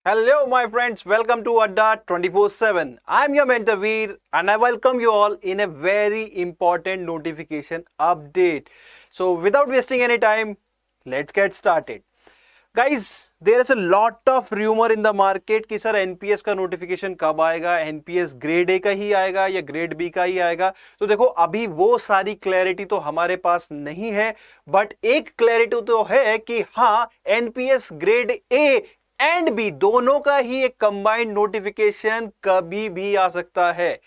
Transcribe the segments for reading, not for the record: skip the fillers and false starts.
Hello, my friends. Welcome to Adda 24/7. I'm your mentor Veer, and I welcome you all in a very important notification update. So, without wasting any time, let's get started. Guys, there is a lot of rumor in the market कि sir NPS का notification कब आएगा, NPS grade ए का ही आएगा या grade B का ही आएगा। तो देखो, अभी वो सारी क्लैरिटी तो हमारे पास नहीं है, बट एक क्लैरिटी तो है कि हाँ, NPS grade A and B दोनों का ही एक कंबाइंड नोटिफिकेशन कभी भी आ सकता है।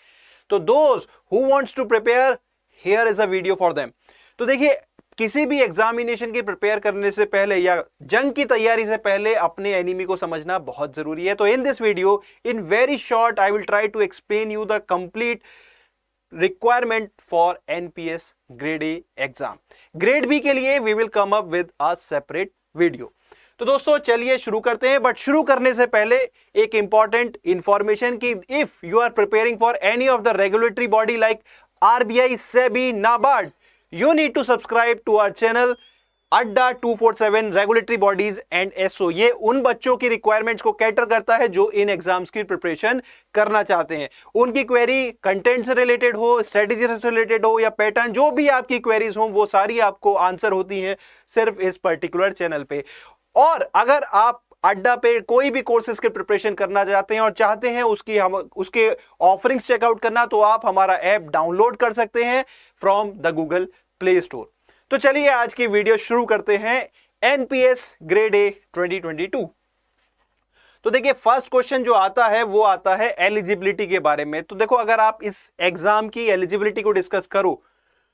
तो दोस्त who wants to prepare, here is a video for them. तो देखिए, किसी भी एग्जामिनेशन की प्रिपेयर करने से पहले या जंग की तैयारी से पहले अपने एनिमी को समझना बहुत जरूरी है। तो in this video, in very short, I will try to explain you the complete requirement for NPS grade A exam. Grade B के लिए we will come up with a separate video. तो दोस्तों चलिए शुरू करते हैं, बट शुरू करने से पहले एक इंपॉर्टेंट इंफॉर्मेशन कि if you are preparing for any of the regulatory body like RBI, SEBI, NABARD, you need to subscribe to our channel Adda 247 regulatory bodies and SO. ये उन बच्चों की रिक्वायरमेंट्स को कैटर करता है जो इन एग्जाम्स की प्रिपरेशन करना चाहते हैं। उनकी क्वेरी कंटेंट से रिलेटेड हो, स्ट्रेटेजी से रिलेटेड हो या पैटर्न, जो भी आपकी क्वेरीज हो वो सारी आपको आंसर होती हैं सिर्फ इस पर्टिकुलर चैनल पे। और अगर आप अड्डा पे कोई भी कोर्सेज की प्रिपरेशन करना चाहते हैं और चाहते हैं उसके ऑफरिंग्स चेकआउट करना, तो आप हमारा ऐप डाउनलोड कर सकते हैं from the Google play store. तो चलिए आज की वीडियो शुरू करते हैं एनपीएस ग्रेड ए 2022। तो देखिए, फर्स्ट क्वेश्चन जो आता है वो आता है एलिजिबिलिटी के बारे में। तो देखो, अगर आप इस एग्जाम की एलिजिबिलिटी को डिस्कस करो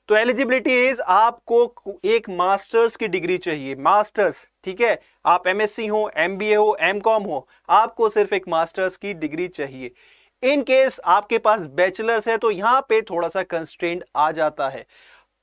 तो एलिजिबिलिटी इज, आपको एक मास्टर्स की डिग्री चाहिए, मास्टर्स, ठीक है। आप एमएससी हो, एमबीए हो, एमकॉम हो, आपको सिर्फ एक मास्टर्स की डिग्री चाहिए। इन केस आपके पास बैचलर्स है तो यहां पे थोड़ा सा कंस्ट्रेंट आ जाता है।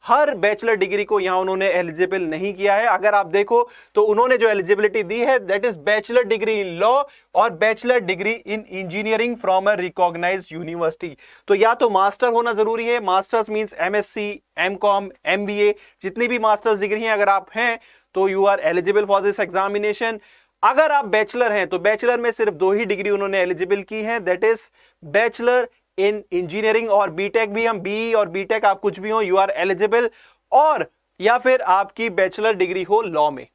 हर बैचलर डिग्री को यहां उन्होंने एलिजिबल नहीं किया है। अगर आप देखो तो उन्होंने जो एलिजिबिलिटी दी है that is bachelor degree in law और bachelor degree in engineering from a recognised university. तो या तो मास्टर होना जरूरी है, masters means MSc, MCom, MBA, जितनी भी मास्टर्स डिग्री हैं अगर आप हैं तो you are eligible for this examination. अगर आप बैचलर हैं तो बैचलर में सिर्फ 2 ही डिग्री उन्होंने एलिजिबल की है, that is bachelor in engineering, और बीटेक भी, हम बी और बीटेक आप कुछ भी हो, यू आर एलिजिबल। और या फिर आपकी बैचलर डिग्री हो लॉ में,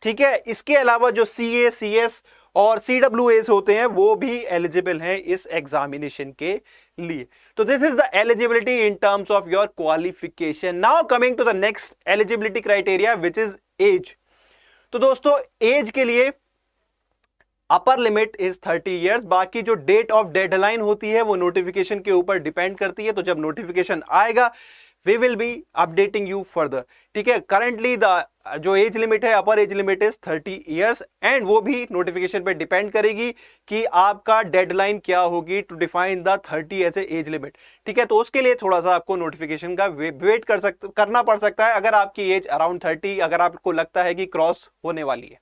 ठीक है। इसके अलावा जो सीए, सीएस और सीडब्ल्यूएस होते हैं वो भी एलिजिबल हैं इस एग्जामिनेशन के लिए। तो this is the eligibility in terms of your qualification. Now coming to the next eligibility criteria which is age. तो दोस्तों एज के लिए अपर लिमिट इज 30 इयर्स। बाकी जो डेट ऑफ डेडलाइन होती है वो नोटिफिकेशन के ऊपर डिपेंड करती है। तो जब नोटिफिकेशन आएगा we will be updating you further, ठीक है। करंटली द जो एज लिमिट है, upper age limit is 30 years and वो भी नोटिफिकेशन पे डिपेंड करेगी कि आपका डेडलाइन क्या होगी to define the 30 age a age limit, ठीक है। तो उसके लिए थोड़ा सा आपको नोटिफिकेशन का वेट करना पड़ सकता है अगर आपकी एज अराउंड 30, अगर आपको लगता है कि क्रॉस होने वाली है।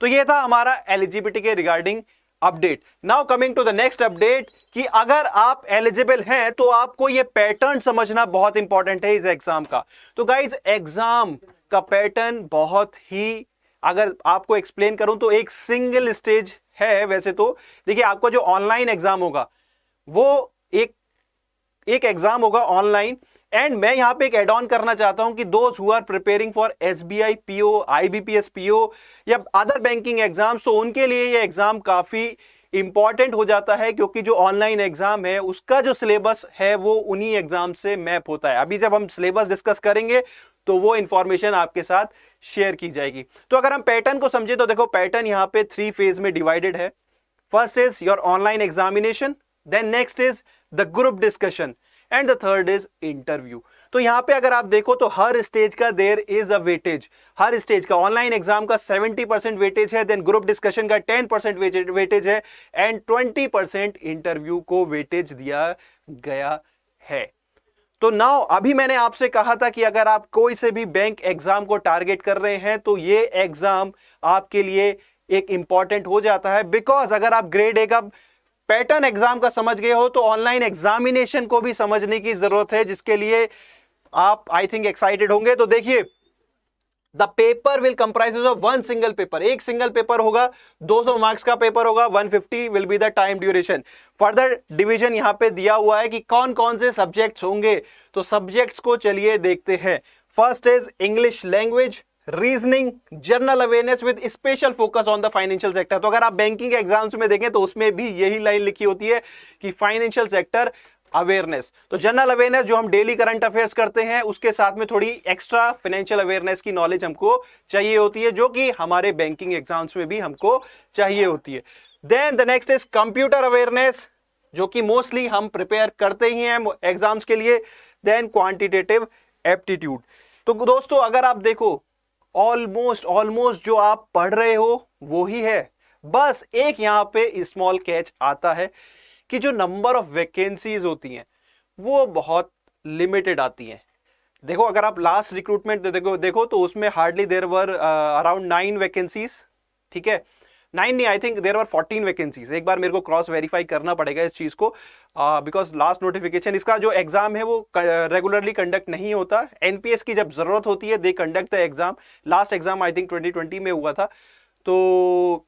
तो ये था हमारा एलिजिबिलिटी के regarding update. Now coming to the next update कि अगर आप एलिजिबल हैं तो आपको ये पैटर्न समझना बहुत इंपॉर्टेंट है इस एग्जाम का। तो गाइज, एग्जाम का पैटर्न बहुत ही, अगर आपको एक्सप्लेन करूं तो एक सिंगल स्टेज है वैसे तो। देखिए, आपको जो ऑनलाइन एग्जाम होगा वो एक एग्जाम होगा ऑनलाइन, एंड मैं यहां पे एक एड ऑन करना चाहता हूं कि दोस्त who are preparing for SBI PO, IBPS PO या अदर बैंकिंग एग्जाम्स, तो उनके लिए ये एग्जाम काफी इंपॉर्टेंट हो जाता है क्योंकि जो ऑनलाइन एग्जाम है उसका जो सिलेबस है वो उन्हीं एग्जाम से मैप होता है। अभी जब हम सिलेबस डिस्कस करेंगे तो वो इंफॉर्मेशन आपके साथ शेयर की जाएगी। तो अगर हम पैटर्न को समझे तो देखो, पैटर्न यहां पे 3 फेज में डिवाइडेड है। First is your online examination, then next is the group discussion and the third is interview. तो यहां पे अगर आप देखो तो हर स्टेज का देयर इज अ वेटेज। हर स्टेज का, ऑनलाइन एग्जाम का 70% वेटेज है, देन ग्रुप डिस्कशन का 10% वेटेज है एंड 20% इंटरव्यू को वेटेज दिया गया है। तो नाउ अभी मैंने आपसे कहा था कि अगर आप कोई से भी बैंक एग्जाम को टारगेट कर रहे हैं तो ये एग्जाम आपके लिए एक इंपॉर्टेंट हो जाता है, बिकॉज अगर आप ग्रेड ए का पैटर्न एग्जाम का समझ गए हो तो ऑनलाइन एग्जामिनेशन को भी समझने की जरूरत है, जिसके लिए आप आई थिंक एक्साइटेड होंगे। तो देखिए, the paper will comprises of one single paper, एक सिंगल पेपर होगा, 200 मार्क्स का पेपर होगा, 150 will be the time duration. Further division यहां पे दिया हुआ है कि कौन कौन से सब्जेक्ट्स होंगे, तो सब्जेक्ट्स को चलिए देखते हैं। First is English language, reasoning, general awareness with special focus on the financial sector. तो अगर आप बैंकिंग एग्जाम्स में देखें तो उसमें भी यही लाइन लिखी होती है कि फाइनेंशियल सेक्टर अवेयरनेस। तो जनरल अवेयरनेस जो हम डेली करंट अफेयर्स करते हैं, उसके साथ में थोड़ी एक्स्ट्रा फाइनेंशियल अवेयरनेस की नॉलेज हमको चाहिए होती है, जो कि हमारे बैंकिंग एग्जाम्स में भी हमको चाहिए होती है। Then the next is computer awareness, जो कि मोस्टली हम प्रिपेयर करते ही हैं एग्जाम्स के लिए। Then quantitative aptitude. तो दोस्तों अगर आप देखो ऑलमोस्ट जो आप पढ़ रहे हो वो ही है, बस एक यहां पे स्मॉल कैच आता है कि जो नंबर ऑफ वैकेंसीज होती हैं वो बहुत लिमिटेड आती हैं। देखो अगर आप लास्ट रिक्रूटमेंट देखो तो उसमें hardly there were around 9 vacancies, ठीक है, 9 नहीं, I think there were 14 vacancies. एक बार मेरे को क्रॉस वेरीफाई करना पड़ेगा इस चीज को, बिकॉज लास्ट नोटिफिकेशन, इसका जो एग्जाम है वो रेगुलरली कंडक्ट नहीं होता। एनपीएस की जब जरूरत होती है they conduct the exam. Last exam I think 2020 में हुआ था, तो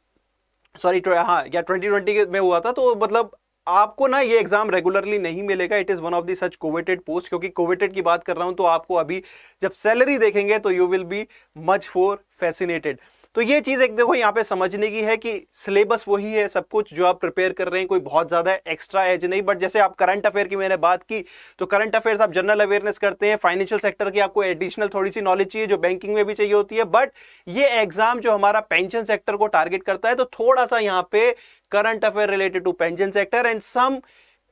सॉरी हाँ या 2020 में हुआ था। तो मतलब आपको ना ये एग्जाम रेगुलरली नहीं मिलेगा। It is one of the such coveted post, क्योंकि कोवेटेड की बात कर रहा हूं तो आपको अभी जब सैलरी देखेंगे तो you will be much for fascinated. तो ये चीज एक देखो यहाँ पे समझने की है कि सिलेबस वही है, सब कुछ जो आप प्रिपेयर कर रहे हैं कोई बहुत ज्यादा एक्स्ट्रा एज नहीं। बट जैसे आप करंट अफेयर की मैंने बात की, तो करंट अफेयर्स आप जनरल अवेयरनेस करते हैं, फाइनेंशियल सेक्टर की आपको एडिशनल थोड़ी सी नॉलेज चाहिए जो बैंकिंग में भी चाहिए होती है। बट ये एग्जाम जो हमारा पेंशन सेक्टर को टारगेट करता है, तो थोड़ा सा यहाँ पे current affair related to pension sector and some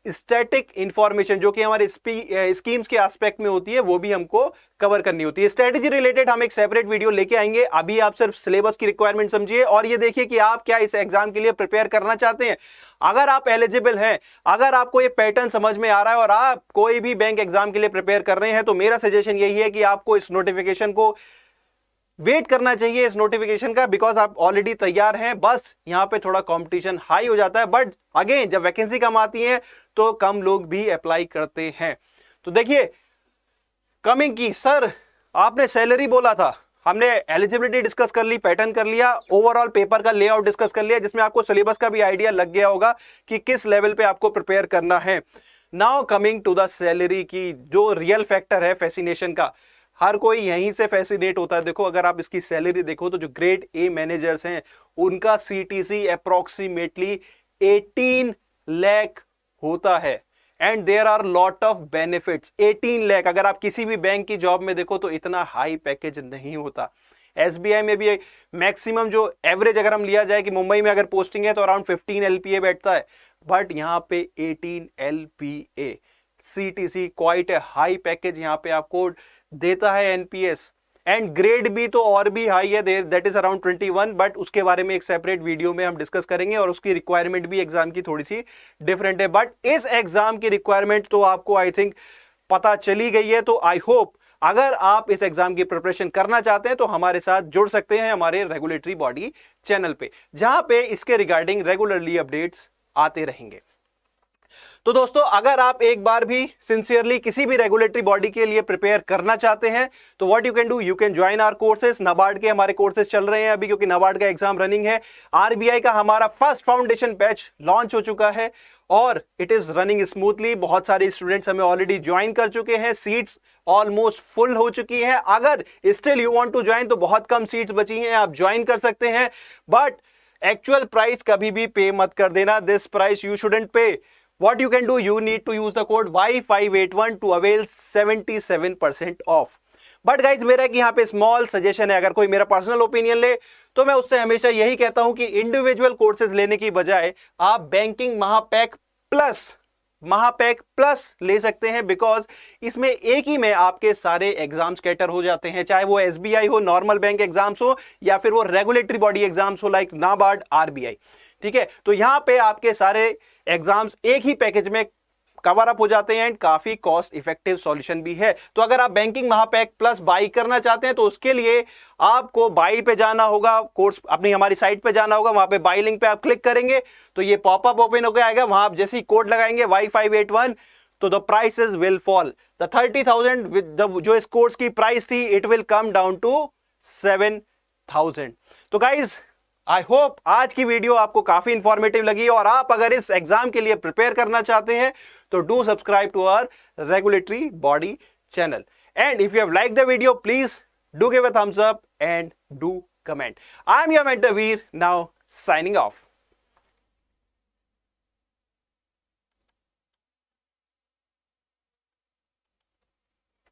static information जो कि हमारे स्कीम्स के एस्पेक्ट में होती है वो भी हमको कवर करनी होती है। स्ट्रेटेजी रिलेटेड हम एक सेपरेट वीडियो लेके आएंगे। अभी आप सिर्फ सिलेबस की रिक्वायरमेंट समझिए और ये देखिए कि आप क्या इस एग्जाम के लिए प्रिपेयर करना चाहते हैं। अगर आप एलिजिबल हैं, अगर आपको ये पैटर्न समझ में आ रहा है और आप कोई भी बैंक एग्जाम के लिए प्रिपेयर कर रहे हैं, तो मेरा सजेशन यही है कि आपको इस नोटिफिकेशन को वेट करना चाहिए, इस नोटिफिकेशन का, बिकॉज आप ऑलरेडी तैयार हैं। बस यहां पे थोड़ा कंपटीशन हाई हो जाता है, बट अगेन जब वैकेंसी कम आती है तो कम लोग भी अप्लाई करते हैं। तो देखिए कमिंग की, सर आपने सैलरी बोला था, हमने एलिजिबिलिटी डिस्कस कर ली, पैटर्न कर लिया, ओवरऑल पेपर का लेआउट डिस्कस कर लिया, जिसमें आपको सिलेबस का भी आइडिया लग गया होगा कि किस लेवल पे आपको प्रिपेयर करना है। Now coming to the salary की जो रियल फैक्टर है फैसिनेशन का, हर कोई यहीं से फैसिनेट होता है। देखो अगर आप इसकी सैलरी देखो तो जो ग्रेड ए मैनेजर्स हैं उनका सीटीसी अप्रोक्सीमेटली 18 लाख होता है and there are lot of benefits. 18 lakh, अगर आप किसी भी बैंक की जॉब में देखो तो इतना हाई पैकेज नहीं होता। एसबीआई में भी मैक्सिमम जो एवरेज अगर हम लिया जाए कि मुंबई में अगर पोस्टिंग है तो अराउंड 15 एलपीए बैठता है, बट यहां पे 18 LPA CTC quite a high package यहां पे आपको देता है एनपीएस। एंड ग्रेड भी तो और भी हाई है, दैट इज अराउंड 21, बट उसके बारे में एक सेपरेट वीडियो में हम डिस्कस करेंगे और उसकी रिक्वायरमेंट भी एग्जाम की थोड़ी सी डिफरेंट है। बट इस एग्जाम की रिक्वायरमेंट तो आपको आई थिंक पता चली गई है। तो आई होप अगर आप इस एग्जाम की प्रिपरेशन करना चाहते हैं तो हमारे साथ जुड़ सकते हैं हमारे रेगुलेटरी बॉडी चैनल पे, जहां पे इसके रिगार्डिंग रेगुलरली अपडेट्स आते रहेंगे। तो दोस्तों अगर आप एक बार भी सिंसियरली किसी भी रेगुलेटरी बॉडी के लिए प्रिपेयर करना चाहते हैं तो what you can do, you can join our courses. NABARD के हमारे कोर्सेज चल रहे हैं अभी, क्योंकि नाबार्ड का एग्जाम रनिंग है। आरबीआई का हमारा फर्स्ट फाउंडेशन बैच लॉन्च हो चुका है और इट इज रनिंग स्मूथली। बहुत सारे स्टूडेंट्स हमें ऑलरेडी ज्वाइन कर चुके हैं, सीट्स ऑलमोस्ट फुल हो चुकी हैं। अगर still you want to join तो बहुत कम सीट्स बची हैं, आप ज्वाइन कर सकते हैं। बट एक्चुअल प्राइस कभी भी पे मत कर देना, दिस प्राइस यू शुडंट पे। What you can do, you need to use the code Y581 to avail 77% off. But guys मेरा एक यहाँ पे स्मॉल सजेशन है, अगर कोई मेरा पर्सनल ओपिनियन ले तो मैं उससे हमेशा यही कहता हूं कि इंडिविजुअल कोर्सेज लेने की बजाय आप बैंकिंग महापैक प्लस ले सकते हैं, बिकॉज इसमें एक ही में आपके सारे एग्जाम्स कैटर हो जाते हैं, चाहे वो एसबीआई हो, नॉर्मल बैंक एग्जाम्स हो, या फिर वो रेगुलेटरी बॉडी एग्जाम्स हो लाइक नाबार्ड, आरबीआई। ठीक है, तो यहां पे आपके सारे एग्जाम्स एक ही पैकेज में कवर अप हो जाते हैं एंड काफी कॉस्ट इफेक्टिव सॉल्यूशन भी है। तो अगर आप बैंकिंग महापैक प्लस बाई करना चाहते हैं तो उसके लिए आपको बाई पे जाना होगा, कोर्स अपनी हमारी साइट पे जाना होगा, वहां पे बाई लिंक पे आप क्लिक करेंगे तो ये पॉपअप ओपन होकर आएगा। वहां आप जैसे ही कोड लगाएंगे Y581 तो the prices will fall. The 30,000 जो इस कोर्स की प्राइस थी it will come down to 7,000। तो गाइज आई होप आज की वीडियो आपको काफी इंफॉर्मेटिव लगी, और आप अगर इस एग्जाम के लिए प्रिपेयर करना चाहते हैं तो do subscribe to our regulatory body channel. And if you have liked the video, please do give a thumbs up and do comment. I am your mentor Veer, now signing off.